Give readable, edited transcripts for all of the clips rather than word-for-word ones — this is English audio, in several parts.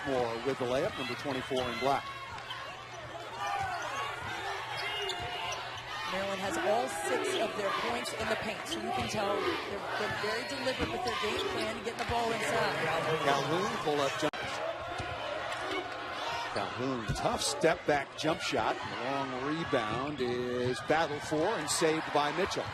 sophomore with the layup, number 24 in black. Maryland has all 6 of their points in the paint, so you can tell they're very deliberate with their game plan and getting the ball inside. Calhoun pull-up jump. Calhoun, tough step-back jump shot. Long rebound is battled for and saved by Mitchell.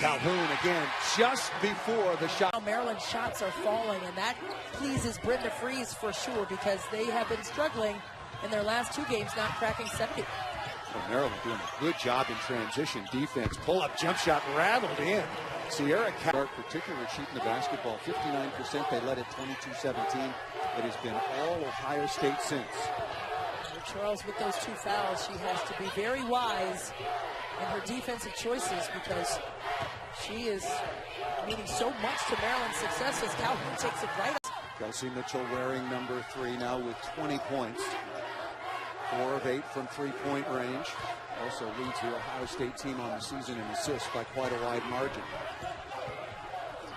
Calhoun again, just before the shot. Maryland shots are falling, and that pleases Brenda Freeze for sure, because they have been struggling in their last 2 games, not cracking 70. Well, Maryland doing a good job in transition defense. Pull-up jump shot rattled in. Sierra Calhoun, particularly shooting the basketball, 59%. They led it 22-17. It has been all Ohio State since. Charles, with those 2 fouls, she has to be very wise in her defensive choices, because she is meaning so much to Maryland's success as Calhoun takes it right up. Kelsey Mitchell wearing number 3 now with 20 points. 4 of 8 from three-point range. Also leads the Ohio State team on the season in assists by quite a wide margin.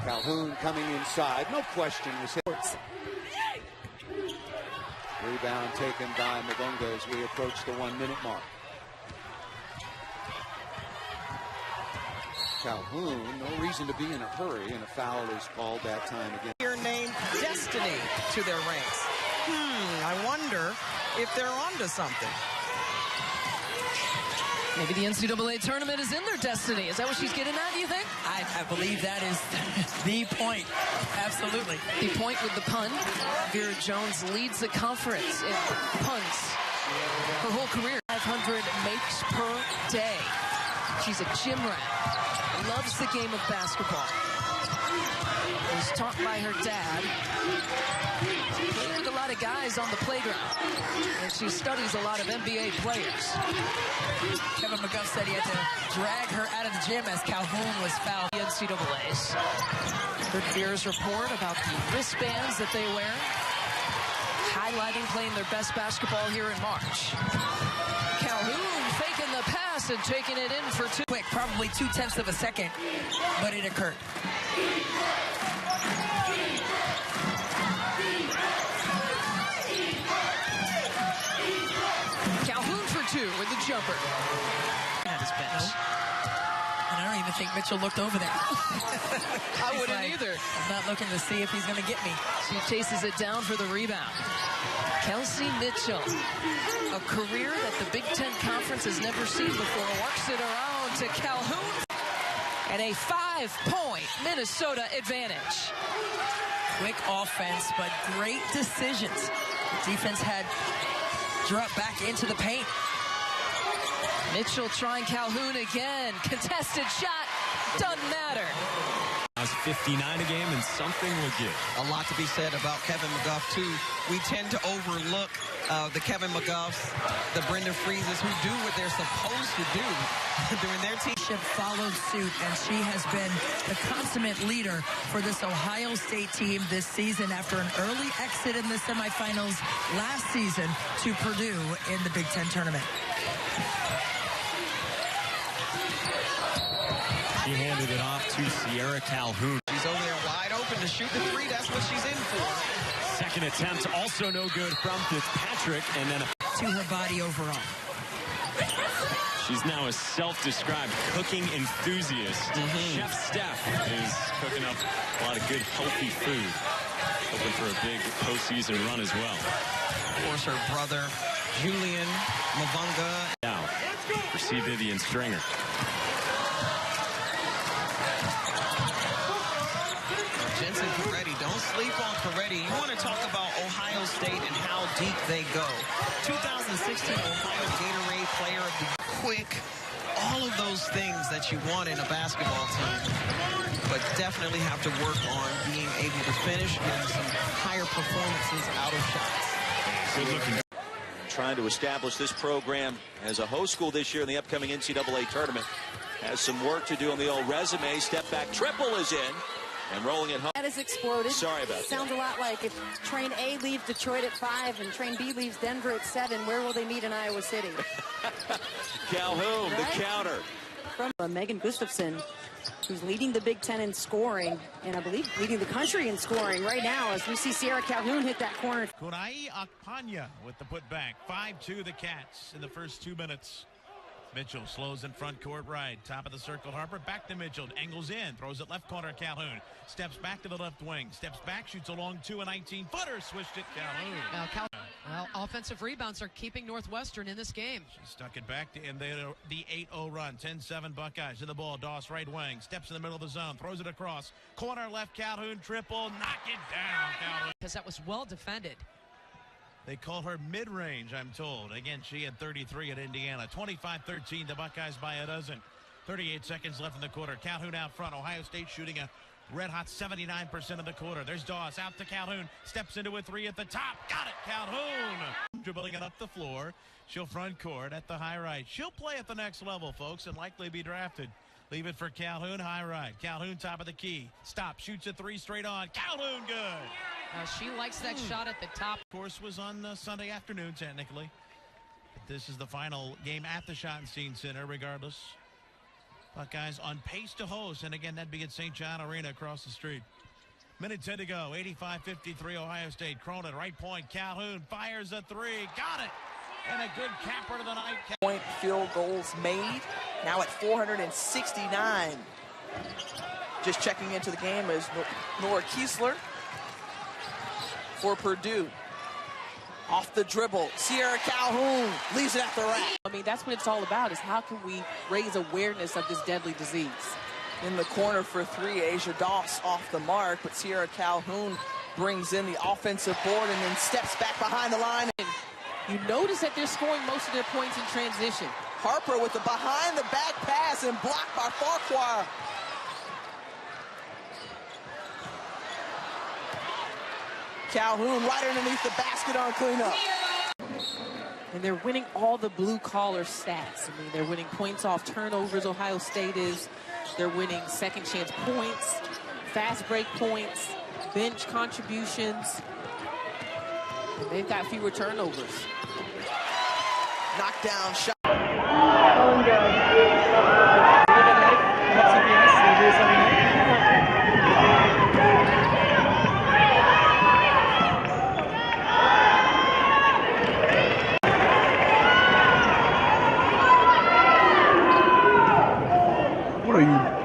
Calhoun coming inside, no question, was hit. Rebound taken by Mabunga as we approach the 1-minute mark. Calhoun, no reason to be in a hurry, and a foul is called that time again. Here named Destiny to their ranks. I wonder if they're onto something. Maybe the NCAA tournament is in their destiny. Is that what she's getting at, do you think? I believe that is the point. Absolutely. The point with the pun. Vera Jones leads the conference in punts her whole career. 500 makes per day. She's a gym rat. Loves the game of basketball. Was taught by her dad. Played with a lot of guys on the playground. And she studies a lot of NBA players. Kevin McGuff said he had to drag her out of the gym as Calhoun was fouled. The NCAA's. Good Bears report about the wristbands that they wear, highlighting playing their best basketball here in March. Calhoun faking the pass and taking it in for 2. Quick, probably 0.2 of a second, but it occurred. Calhoun for 2 with the jumper. At his bench. And I don't even think Mitchell looked over there. I wouldn't either. I'm not looking to see if he's going to get me. She chases it down for the rebound. Kelsey Mitchell, a career that the Big Ten Conference has never seen before, works it around to Calhoun, and a 5-point Minnesota advantage. Quick offense, but great decisions. The defense had dropped back into the paint. Mitchell trying Calhoun again. Contested shot. Doesn't matter. That's 59 a game, and something will give. A lot to be said about Kevin McGuff, too. We tend to overlook the Kevin McGuffs, the Brenda Freezes, who do what they're supposed to do during their team. Followed suit, and she has been the consummate leader for this Ohio State team this season after an early exit in the semifinals last season to Purdue in the Big Ten tournament. She handed it off to Sierra Calhoun. She's over there wide open to shoot the 3. That's what she's in for. Second attempt, also no good from Fitzpatrick, and then to her body overall. She's now a self-described cooking enthusiast. Chef Steph is cooking up a lot of good, healthy food. Hoping for a big postseason run as well. Of course, her brother, Julian Mavunga. Now, for C. Vivian Stringer. Jensen Coretti, don't sleep on Coretti. You want to talk about Ohio State and how deep they go. 2016 Ohio Gatorade Player of the Quick. All of those things that you want in a basketball team, but definitely have to work on being able to finish and some higher performances out of shots. Good looking. Trying to establish this program as a host school this year in the upcoming NCAA tournament. Has some work to do on the old resume. Step back triple is in. And rolling it home. That has exploded. Sorry about that. Sounds a lot like if Train A leaves Detroit at 5 and Train B leaves Denver at 7, where will they meet in Iowa City? Calhoun, right? The counter. From Megan Gustafson who's leading the Big Ten in scoring, and I believe leading the country in scoring right now as we see Sierra Calhoun hit that corner. Kunai Akpanya with the putback. 5-2 the Cats in the first 2 minutes. Mitchell slows in front court right. Top of the circle, Harper. Back to Mitchell. Angles in. Throws it left corner, Calhoun. Steps back to the left wing. Steps back, shoots a long 2, a 19-footer. Switched it, Calhoun. Well, offensive rebounds are keeping Northwestern in this game. She stuck it back to end the 8-0 run. 10-7 Buckeyes to the ball. Doss right wing. Steps in the middle of the zone. Throws it across. Corner left, Calhoun. Triple. Knock it down, Calhoun. Because that was well defended. They call her mid-range, I'm told. Again, she had 33 at Indiana. 25-13, the Buckeyes by a dozen. 38 seconds left in the quarter. Calhoun out front. Ohio State shooting a red-hot 79% of the quarter. There's Doss out to Calhoun. Steps into a 3 at the top. Got it, Calhoun. Dribbling it up the floor. She'll front court at the high right. She'll play at the next level, folks, and likely be drafted. Leave it for Calhoun, high right. Calhoun, top of the key. Stop, shoots a 3 straight on. Calhoun, good. She likes that shot at the top. Of course, was on Sunday afternoon, technically. But this is the final game at the Schottenstein Center, regardless. Buckeyes on pace to host, and again, that'd be at St. John Arena across the street. Minute 10 to go, 85-53 Ohio State. Cronin, right point, Calhoun fires a 3, got it! And a good capper to the night. Point field goals made, now at 469. Just checking into the game is Nora Kiesler for Purdue. Off the dribble, Sierra Calhoun leaves it at the rack. I mean, that's what it's all about, is how can we raise awareness of this deadly disease. In the corner for 3, Asia Doss off the mark, but Sierra Calhoun brings in the offensive board and then steps back behind the line. You notice that they're scoring most of their points in transition. Harper with the behind-the-back pass and blocked by Farquhar. Calhoun right underneath the basket on cleanup. And they're winning all the blue-collar stats. I mean, they're winning points off turnovers, Ohio State is. They're winning second-chance points, fast break points, bench contributions. And they've got fewer turnovers. Knockdown shot. What are you?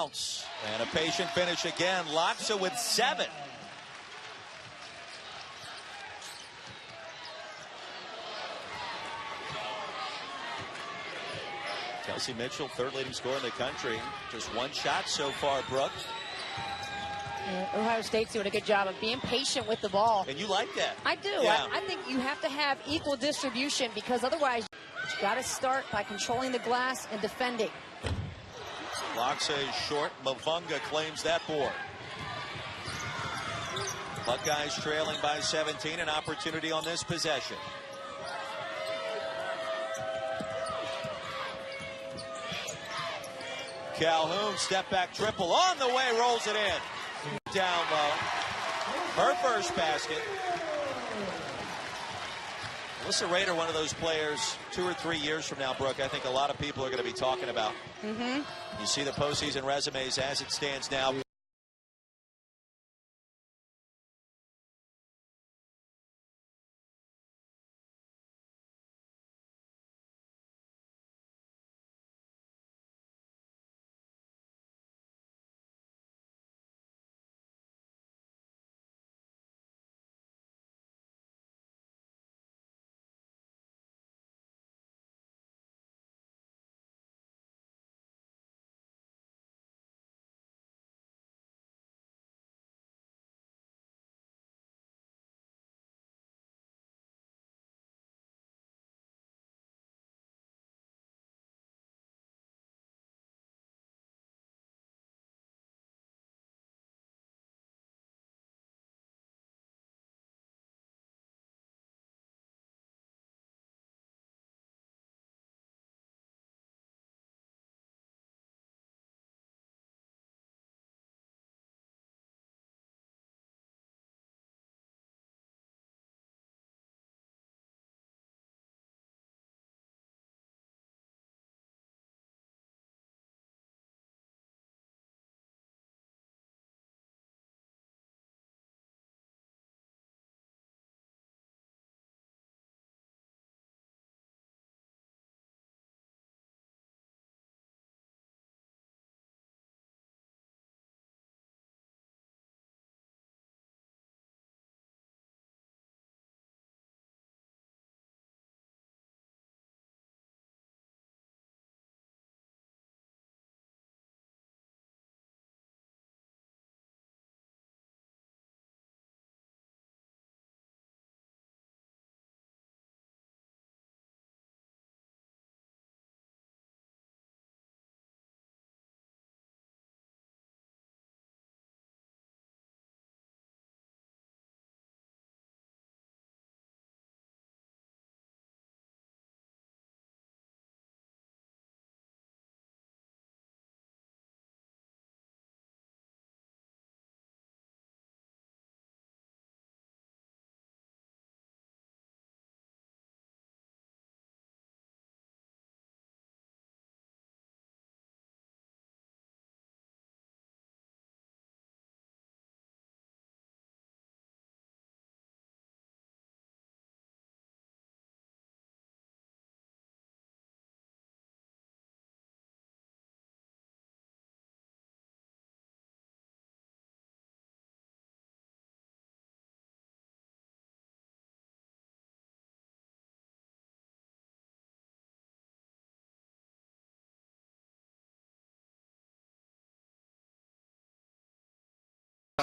And a patient finish again. Loxa with 7. Kelsey Mitchell, 3rd leading scorer in the country. Just 1 shot so far, Brooke. Ohio State's doing a good job of being patient with the ball. And you like that? I do. Yeah. I think you have to have equal distribution, because otherwise you got to start by controlling the glass and defending. Loxa is short. Mavunga claims that board. Buckeyes trailing by 17. An opportunity on this possession. Calhoun, step back triple on the way, rolls it in. Down low. Her first basket. Alyssa Rader, one of those players 2 or 3 years from now, Brooke, I think a lot of people are going to be talking about. You see the postseason resumes as it stands now.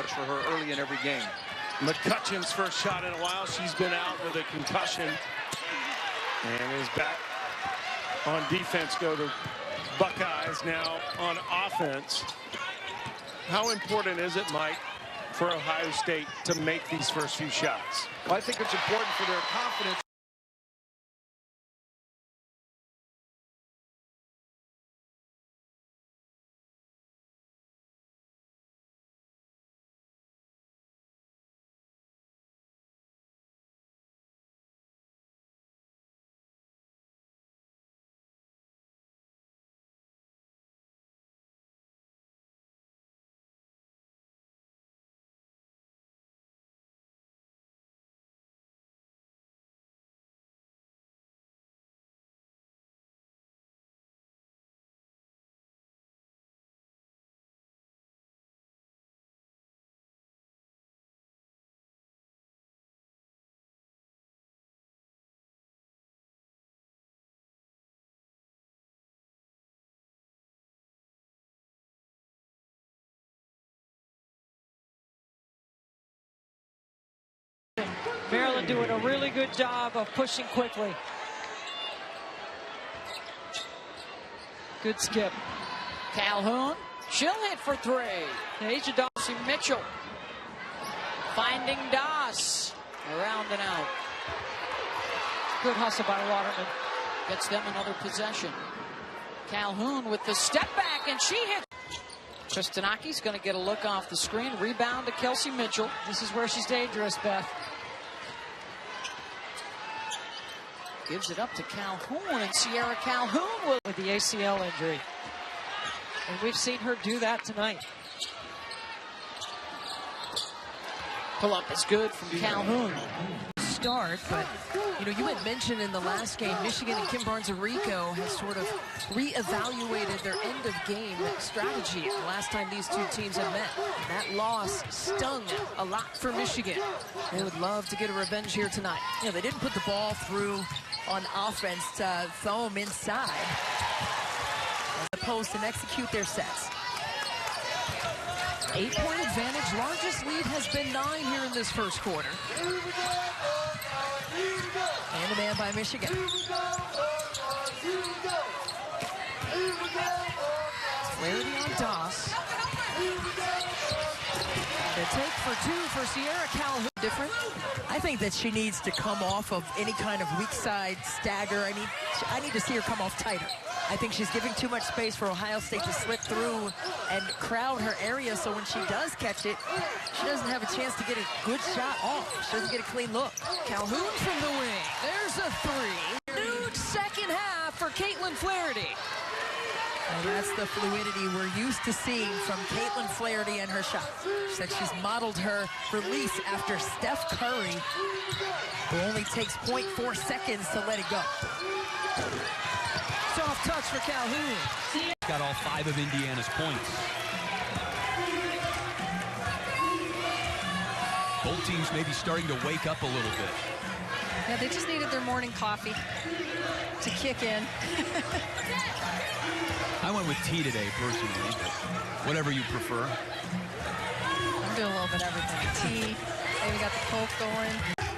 for her early in every game. McCutcheon's first shot in a while. She's been out with a concussion and is back on defense. Go to Buckeyes now on offense. How important is it, Mike, for Ohio State to make these first few shots? Well, I think it's important for their confidence. Maryland doing a really good job of pushing quickly. Good skip. Calhoun, she'll hit for three. Asia Dawson Mitchell finding Doss. Around and out. Good hustle by Waterman. Gets them another possession. Calhoun with the step back, and she hits. Kristinaki's going to get a look off the screen. Rebound to Kelsey Mitchell. This is where she's dangerous, Beth. Gives it up to Calhoun, and Sierra Calhoun will. With the ACL injury. And we've seen her do that tonight. Pull up is good from Calhoun. Start, but you had mentioned in the last game, Michigan and Kim Barnes-Arico has sort of reevaluated their end of game strategy the last time these two teams have met. That loss stung a lot for Michigan. They would love to get a revenge here tonight. They didn't put the ball through on offense to throw them inside as opposed to execute their sets. 8-point advantage. Largest lead has been 9 here in this first quarter. And a man by Michigan. Flaherty on Doss. The take for two for Sierra Calhoun. Different. I think that she needs to come off of any kind of weak side stagger. I need to see her come off tighter. I think she's giving too much space for Ohio State to slip through and crowd her area, so when she does catch it, she doesn't have a chance to get a good shot off. She doesn't get a clean look. Calhoun from the wing. There's a three. New second half for Caitlin Flaherty. And that's the fluidity we're used to seeing from Caitlin Flaherty and her shot. She said she's modeled her release after Steph Curry, who only takes 0.4 seconds to let it go. Soft touch for Calhoun. Got all 5 of Indiana's points. Both teams may be starting to wake up a little bit. Yeah, they just needed their morning coffee to kick in. I went with tea today, personally, but whatever you prefer. I'm doing a little bit of everything. Tea, maybe got the Coke going.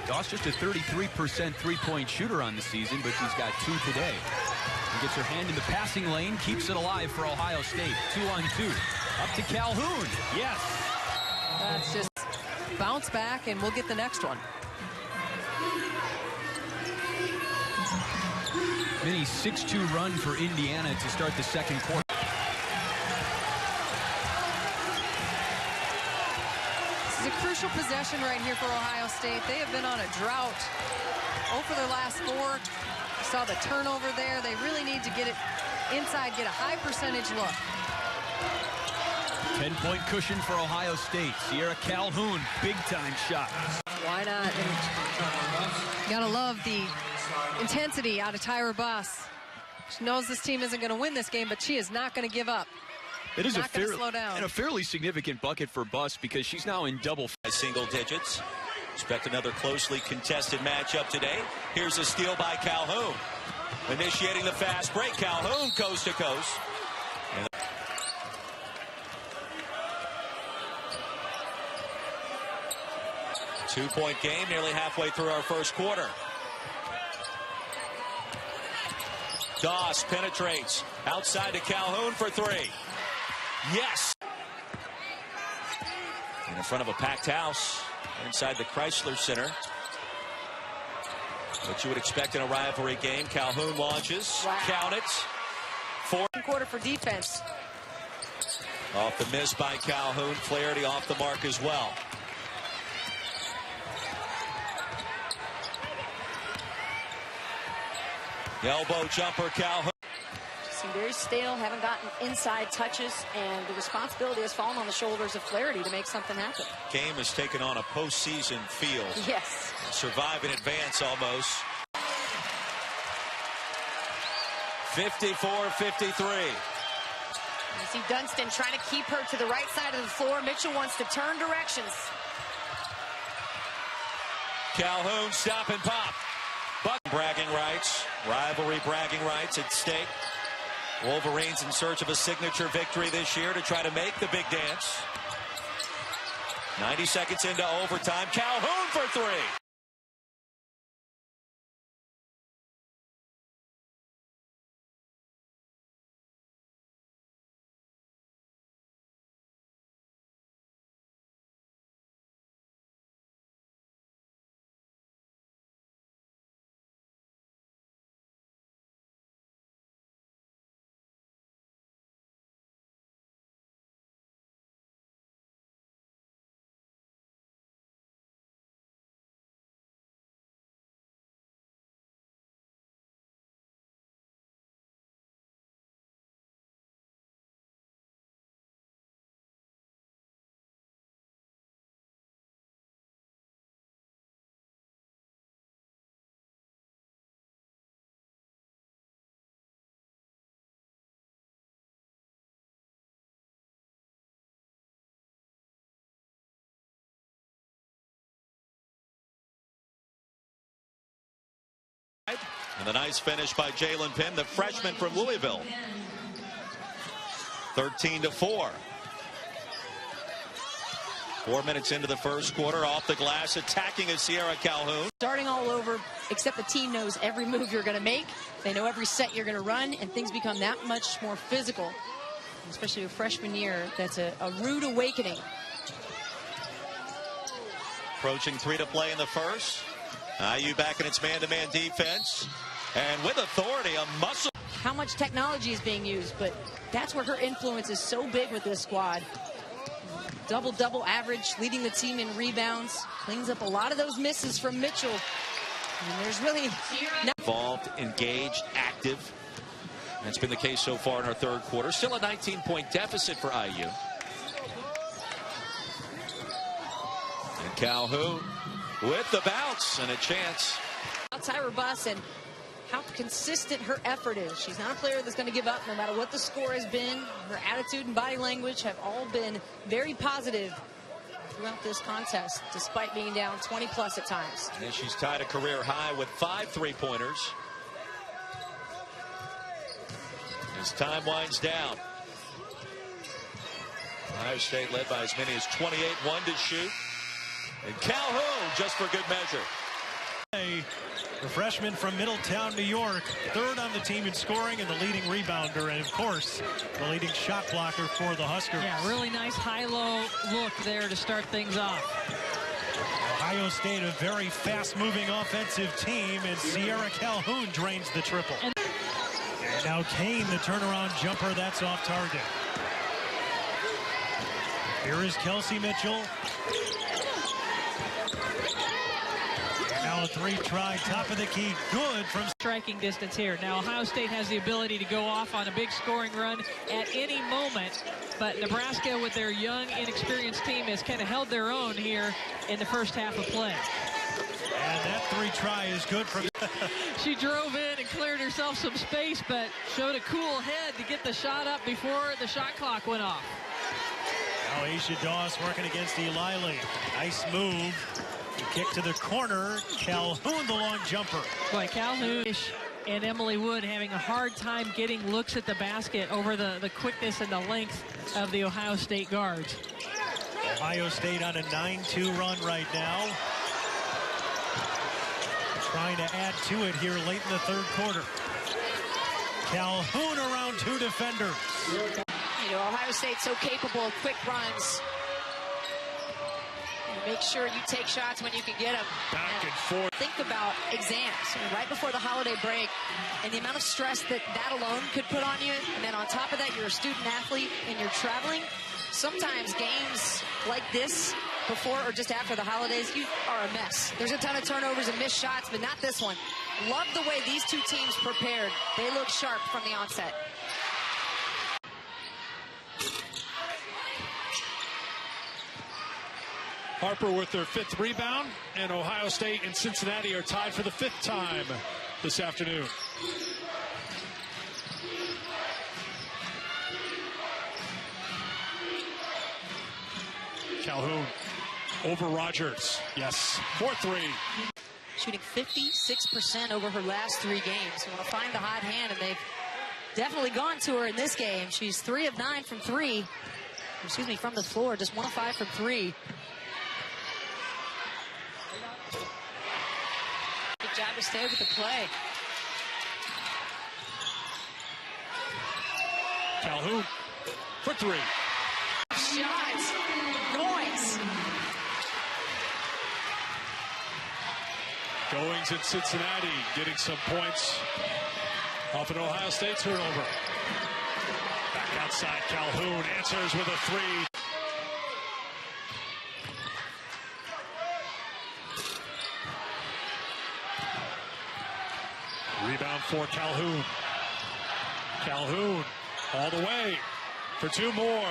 Doss just a 33% three-point shooter on the season, but she's got 2 today. And gets her hand in the passing lane, keeps it alive for Ohio State. 2-on-2. Up to Calhoun. Yes. That's just bounce back, and we'll get the next one. Mini 6-2 run for Indiana to start the second quarter. This is a crucial possession right here for Ohio State. They have been on a drought over their last 4. You saw the turnover there. They really need to get it inside, get a high percentage look. 10-point cushion for Ohio State. Sierra Calhoun, big-time shot. Why not? You gotta love the intensity out of Tyra Buss. She knows this team isn't going to win this game, but she is not going to give up. It is not going to slow down. And a fairly significant bucket for Buss because she's now in double. Single digits. Expect another closely contested matchup today. Here's a steal by Calhoun. Initiating the fast break. Calhoun coast to coast. 2-point game, nearly halfway through our first quarter. Doss penetrates outside to Calhoun for three. Yes. And in front of a packed house inside the Chrysler Center. What you would expect in a rivalry game. Calhoun launches. Wow. Count it. Fourth quarter for defense. Off the miss by Calhoun. Flaherty off the mark as well. The elbow jumper, Calhoun. Seem very stale, haven't gotten inside touches, and the responsibility has fallen on the shoulders of Flaherty to make something happen. Game has taken on a postseason feel. Yes. Survive in advance almost. 54-53. You see Dunston trying to keep her to the right side of the floor. Mitchell wants to turn directions. Calhoun stop and pop. Buck bragging rights, rivalry bragging rights at stake. Wolverines in search of a signature victory this year to try to make the big dance. 90 seconds into overtime. Calhoun for three. And a nice finish by Jalen Penn, the freshman from Louisville. 13-4. 4 minutes into the first quarter, off the glass, attacking is Sierra Calhoun. Starting all over, except the team knows every move you're going to make. They know every set you're going to run, and things become that much more physical. Especially a freshman year, that's a rude awakening. Approaching 3 to play in the first. IU back in its man-to-man defense. And with authority, a muscle. How much technology is being used, but that's where her influence is so big with this squad. Double-double average, leading the team in rebounds. Cleans up a lot of those misses from Mitchell. And there's really involved, engaged, active. That's been the case so far in our third quarter. Still a 19-point deficit for IU. And Calhoun with the bounce and a chance. Tyra Buss and how consistent her effort is. She's not a player that's going to give up no matter what the score has been. Her attitude and body language have all been very positive throughout this contest, despite being down 20+ at times. And she's tied a career high with 5 3-pointers. As time winds down. Ohio State led by as many as 28-1 to shoot. And Calhoun just for good measure. The freshman from Middletown, New York, third on the team in scoring and the leading rebounder, and of course the leading shot blocker for the Huskers. Yeah, really nice high-low look there to start things off. Ohio State, a very fast-moving offensive team, and Sierra Calhoun drains the triple. And now Kane, the turnaround jumper, that's off target. Here is Kelsey Mitchell. Now a 3-try, top of the key, good from striking distance here. Now Ohio State has the ability to go off on a big scoring run at any moment, but Nebraska with their young, inexperienced team has kind of held their own here in the first half of play. And that 3-try is good from she drove in and cleared herself some space, but showed a cool head to get the shot up before the shot clock went off. Now Aisha Doss working against Eliley. Nice move. Kick to the corner. Calhoun, the long jumper. Boy, Calhoun and Emily Wood having a hard time getting looks at the basket over the quickness and the length of the Ohio State guards. Ohio State on a 9-2 run right now. trying to add to it here late in the third quarter. Calhoun around two defenders. You know, Ohio State's so capable of quick runs. You make sure you take shots when you can get them. Back and forth. Think about exams right before the holiday break and the amount of stress that alone could put on you. And then on top of that, you're a student athlete and you're traveling. Sometimes games like this, before or just after the holidays, you are a mess. There's a ton of turnovers and missed shots, but not this one. Love the way these two teams prepared. They look sharp from the onset. Harper with their 5th rebound, and Ohio State and Cincinnati are tied for the 5th time this afternoon. Calhoun over Rogers. Yes, 4-3. Shooting 56% over her last 3 games. You want to find the hot hand, and they've definitely gone to her in this game. She's 3 of 9 from 3. Excuse me, from the floor, just 1 of 5 from 3. Good job to stay with the play. Calhoun for 3. Shots. Noise. Goings in Cincinnati getting some points off an Ohio State turnover. Back outside, Calhoun answers with a 3. Rebound for Calhoun. Calhoun all the way for 2 more.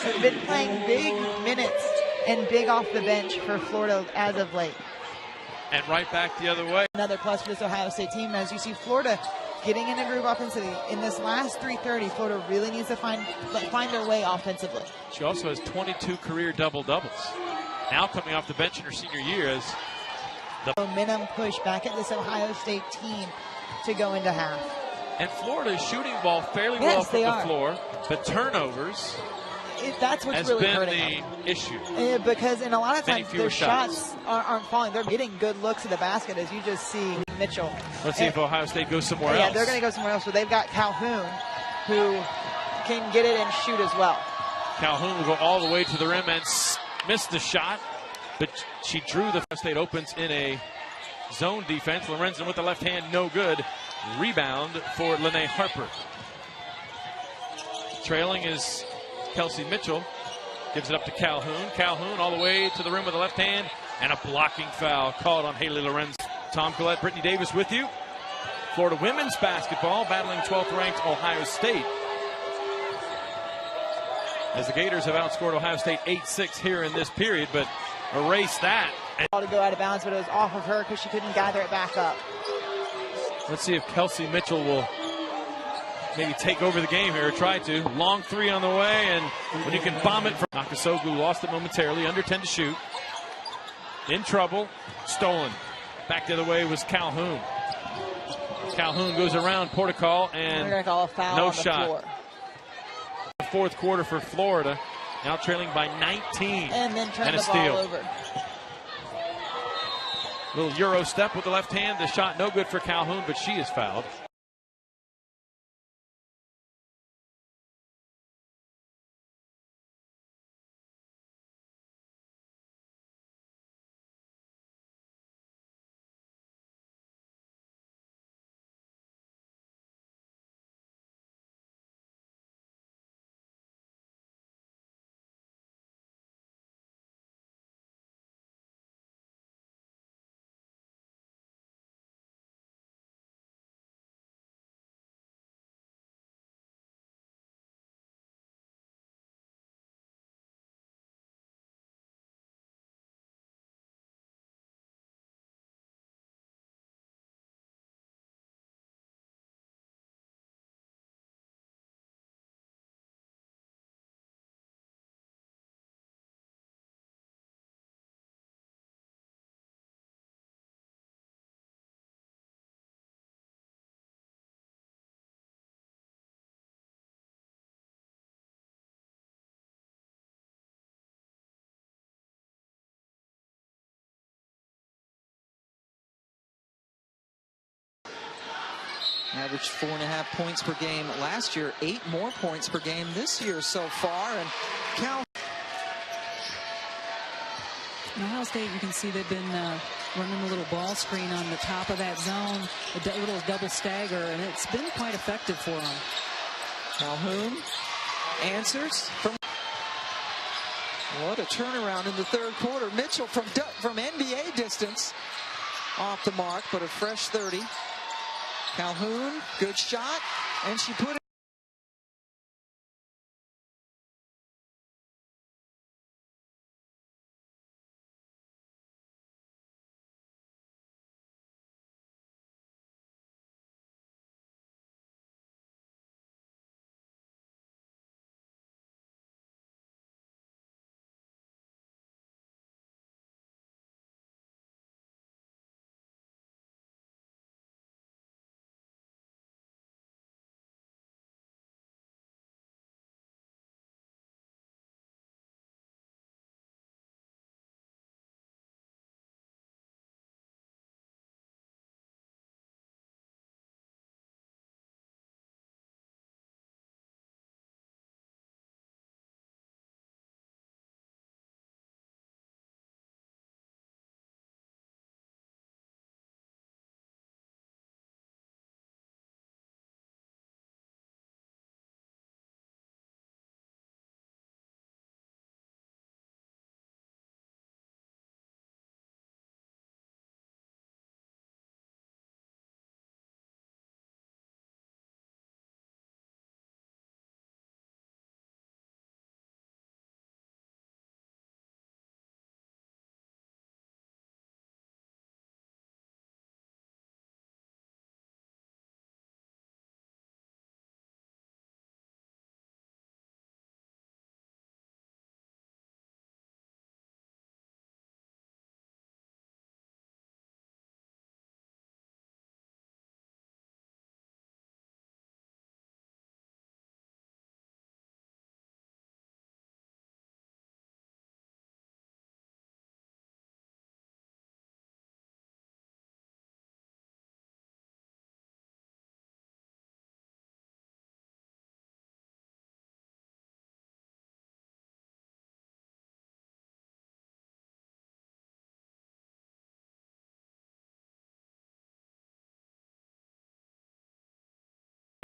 Has been playing big minutes and big off the bench for Florida as of late. And right back the other way. Another plus for this Ohio State team. As you see Florida getting in a groove offensively. In this last 3:30, Florida really needs to find their way offensively. She also has 22 career double-doubles. Now coming off the bench in her senior year as the momentum push back at this Ohio State team to go into half. And Florida is shooting the ball fairly well from the floor, but turnovers that's what's has really been hurting the issue. Because in a lot of times their shots aren't falling. They're getting good looks at the basket, as you just see Mitchell. Let's see if Ohio State goes somewhere else. Yeah, they're going to go somewhere else. So they've got Calhoun, who can get it and shoot as well. Calhoun will go all the way to the rim and missed the shot, but she drew the Ohio State opens in a zone defense. Lorenzen with the left hand, no good. Rebound for Lene Harper. Trailing is Kelsey Mitchell. Gives it up to Calhoun. Calhoun all the way to the rim with the left hand, and a blocking foul called on Haley Lorenzen. Tom Collette, Brittany Davis with you. Florida women's basketball battling 12th ranked Ohio State, as the Gators have outscored Ohio State 8-6 here in this period, but erase that. Ball to go out of bounds, but it was off of her because she couldn't gather it back up. Let's see if Kelsey Mitchell will maybe take over the game here, or try to. Long three on the way, and when you can bomb it from Nakasoglu, lost it momentarily, under 10 to shoot. In trouble, stolen. Back the other way was Calhoun. Calhoun goes around Portical, and no shot. Fourth quarter for Florida, now trailing by 19. And then turn a the steal. ball over. Little Euro step with the left hand. The shot no good for Calhoun, but she is fouled. Averaged 4.5 points per game last year, 8 more points per game this year so far. And Ohio State, you can see they've been running a little ball screen on the top of that zone, a little double stagger, and it's been quite effective for them. Calhoun answers from. What a turnaround in the third quarter. Mitchell from NBA distance off the mark, but a fresh 30. Calhoun, good shot, and she put it.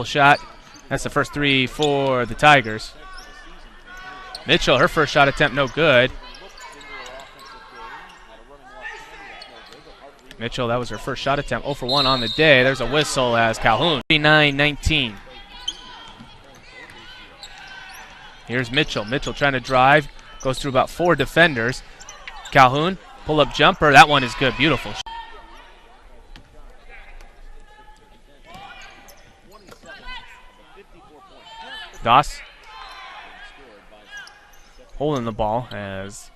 Shot. That's the first three for the Tigers. Mitchell, her first shot attempt, no good. Mitchell, that was her first shot attempt, 0 for 1 on the day. There's a whistle as Calhoun, 39-19. Here's Mitchell. Mitchell trying to drive, goes through about 4 defenders. Calhoun, pull-up jumper. That one is good, beautiful. Doss holding the ball as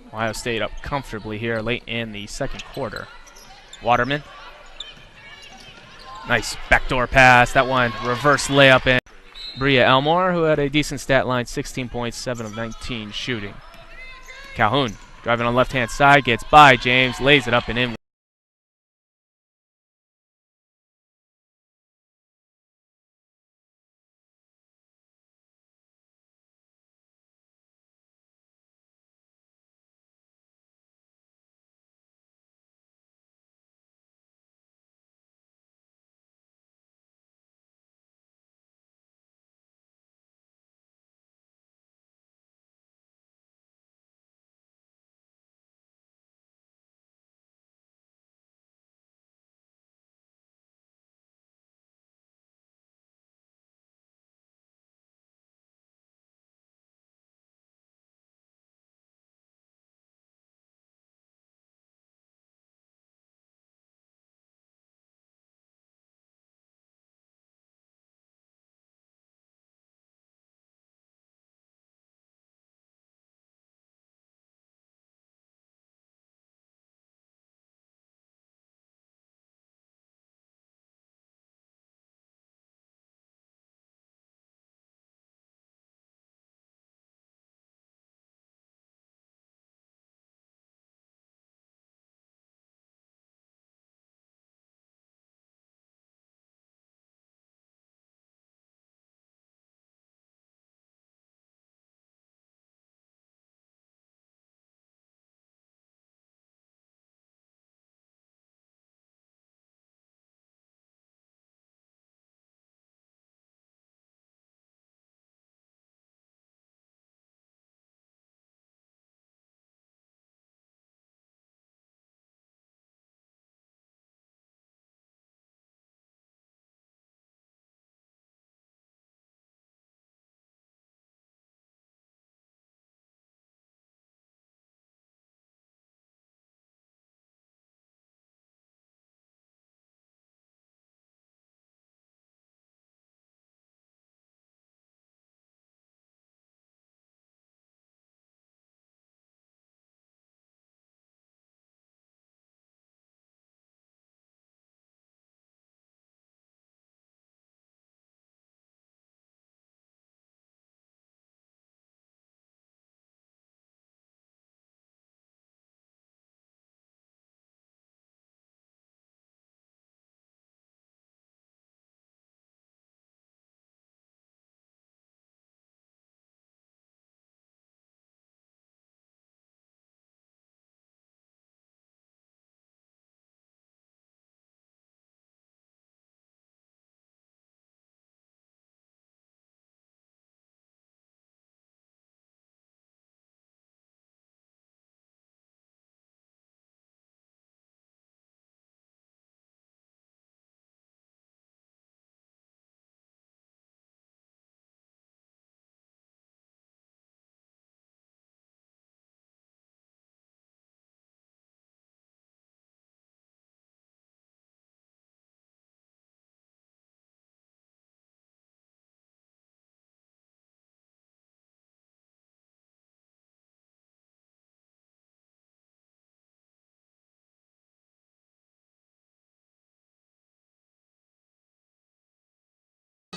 Ohio State up comfortably here late in the second quarter. Waterman. Nice backdoor pass. That one reverse layup in. Bria Elmore, who had a decent stat line, 16 points, 7 of 19 shooting. Calhoun driving on the left-hand side, gets by James, lays it up and in.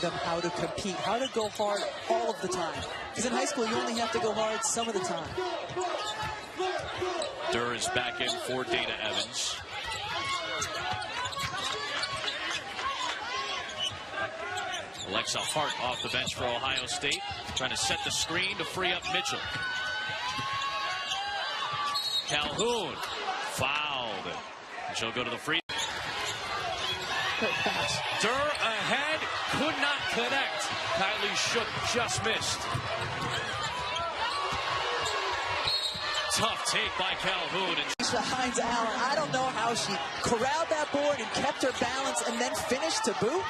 Them how to compete, how to go hard all of the time. Because in high school, you only have to go hard some of the time. Durr is back in for Dana Evans. Alexa Hart off the bench for Ohio State, trying to set the screen to free up Mitchell. Calhoun fouled. She'll go to the free. Durr ahead, could not connect. Kylie Shook just missed. Tough take by Calhoun. Behind Allen, I don't know how she corralled that board and kept her balance and then finished to boot.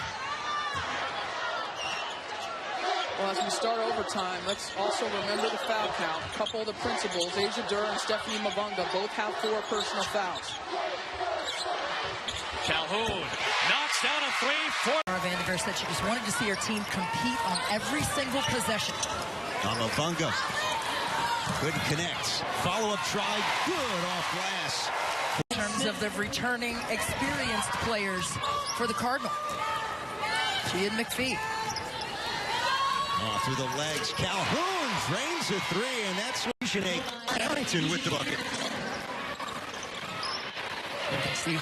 Well, as we start overtime, let's also remember the foul count. A couple of the principals, Asia Durr and Stephanie Mavunga, both have 4 personal fouls. Calhoun knocks down a 3-4. Vandiver said she just wanted to see her team compete on every single possession. Mavunga couldn't connect. Follow-up try, good off glass. In terms of the returning experienced players for the Cardinal. She and McPhee. Through the legs, Calhoun drains a three, and that's Sinead Carrington with the bucket. See.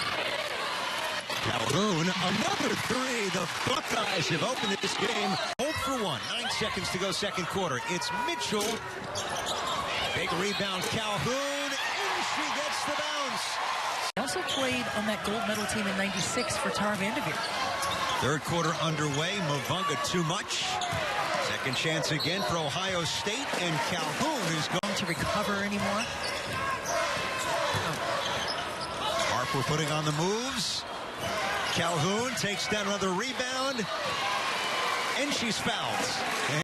Calhoun, another three. The Buckeyes have opened this game 0 for 1. 9 seconds to go second quarter. It's Mitchell. Big rebound, Calhoun, and she gets the bounce. She also played on that gold medal team in '96 for Tara Vanderveer. Third quarter underway. Mavunga too much. Second chance again for Ohio State, and Calhoun is going to recover anymore. Harper putting on the moves. Calhoun takes down another rebound, and she's fouled.